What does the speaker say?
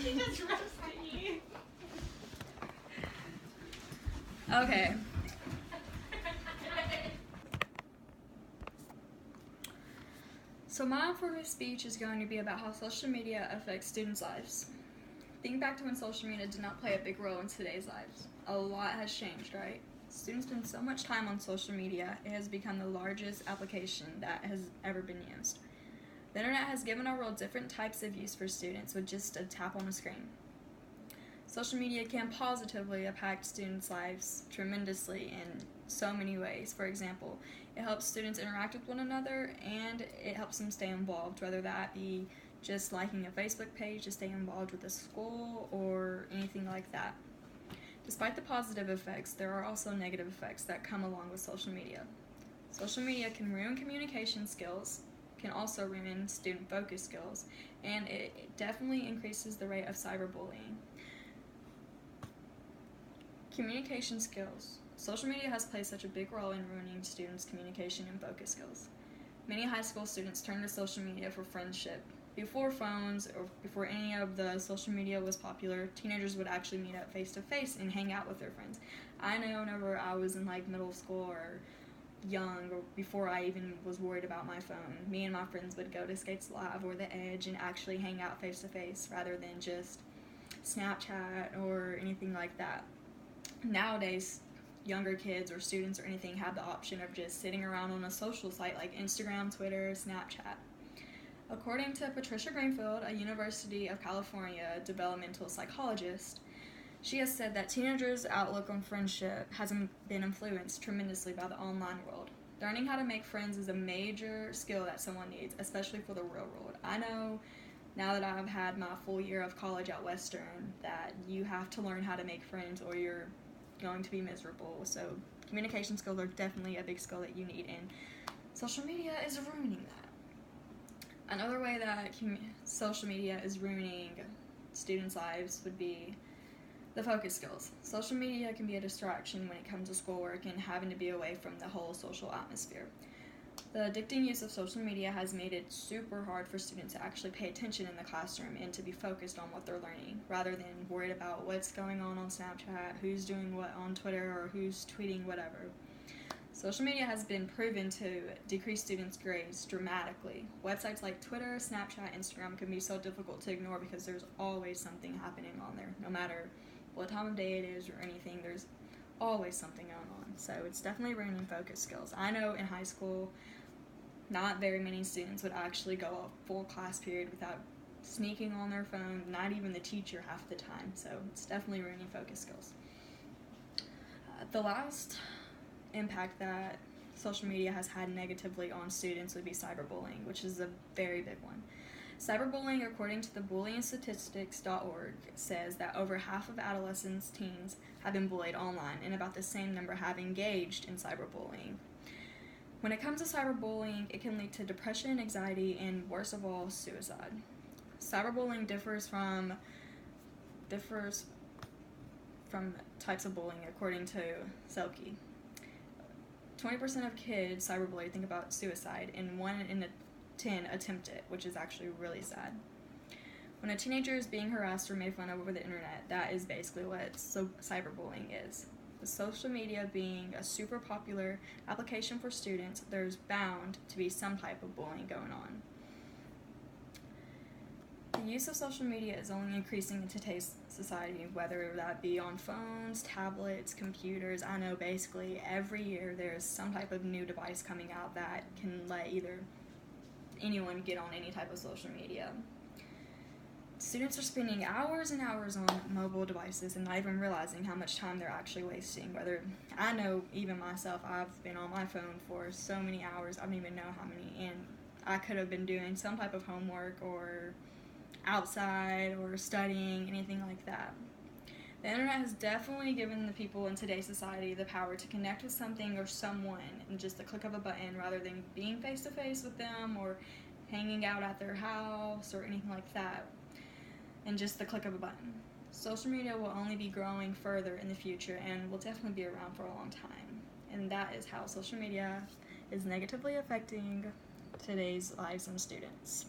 She just roasted you. Okay. So my informative speech is going to be about how social media affects students' lives. Think back to when social media did not play a big role in today's lives. A lot has changed, right? Students spend so much time on social media, it has become the largest application that has ever been used. The internet has given our world different types of use for students with just a tap on a screen. Social media can positively impact students' lives tremendously in so many ways. For example, it helps students interact with one another and it helps them stay involved, whether that be just liking a Facebook page to stay involved with the school or anything like that. Despite the positive effects, there are also negative effects that come along with social media. Social media can ruin communication skills, can also ruin student focus skills, and it definitely increases the rate of cyberbullying. Communication skills. Social media has played such a big role in ruining students' communication and focus skills. Many high school students turn to social media for friendship. Before phones or before any of the social media was popular, teenagers would actually meet up face to face and hang out with their friends. I know whenever I was in like middle school or young, or before I even was worried about my phone, me and my friends would go to Skates Live or The Edge and actually hang out face to face rather than just Snapchat or anything like that. Nowadays, younger kids or students or anything have the option of just sitting around on a social site like Instagram, Twitter, Snapchat. According to Patricia Greenfield, a University of California developmental psychologist, she has said that teenagers' outlook on friendship has been influenced tremendously by the online world. Learning how to make friends is a major skill that someone needs, especially for the real world. I know now that I've had my full year of college at Western that you have to learn how to make friends or you're going to be miserable. So communication skills are definitely a big skill that you need, and social media is ruining that. Another way that social media is ruining students' lives would be the focus skills. Social media can be a distraction when it comes to schoolwork and having to be away from the whole social atmosphere. The addicting use of social media has made it super hard for students to actually pay attention in the classroom and to be focused on what they're learning, rather than worried about what's going on Snapchat, who's doing what on Twitter, or who's tweeting whatever. Social media has been proven to decrease students' grades dramatically. Websites like Twitter, Snapchat, Instagram can be so difficult to ignore because there's always something happening on there. No matter what time of day it is or anything, there's always something going on. So it's definitely ruining focus skills. I know in high school, not very many students would actually go a full class period without sneaking on their phone, not even the teacher half the time. So it's definitely ruining focus skills. The last impact that social media has had negatively on students would be cyberbullying, which is a very big one. Cyberbullying, according to the bullyingstatistics.org, says that over half of adolescents, teens, have been bullied online, and about the same number have engaged in cyberbullying. When it comes to cyberbullying, it can lead to depression, anxiety, and worst of all, suicide. Cyberbullying differs from types of bullying, according to Selke. 20% of kids cyberbullied think about suicide, and 1 in 10 attempt it, which is actually really sad. When a teenager is being harassed or made fun of over the internet, that is basically what cyberbullying is. With social media being a super popular application for students, there's bound to be some type of bullying going on. The use of social media is only increasing in today's society, whether that be on phones, tablets, computers. I know basically every year there's some type of new device coming out that can let either anyone get on any type of social media. Students are spending hours and hours on mobile devices and not even realizing how much time they're actually wasting. I know even myself, I've been on my phone for so many hours, I don't even know how many, and I could have been doing some type of homework or outside or studying, anything like that. The internet has definitely given the people in today's society the power to connect with something or someone in just the click of a button, rather than being face to face with them or hanging out at their house or anything like that, in just the click of a button. Social media will only be growing further in the future and will definitely be around for a long time. And that is how social media is negatively affecting today's lives and students.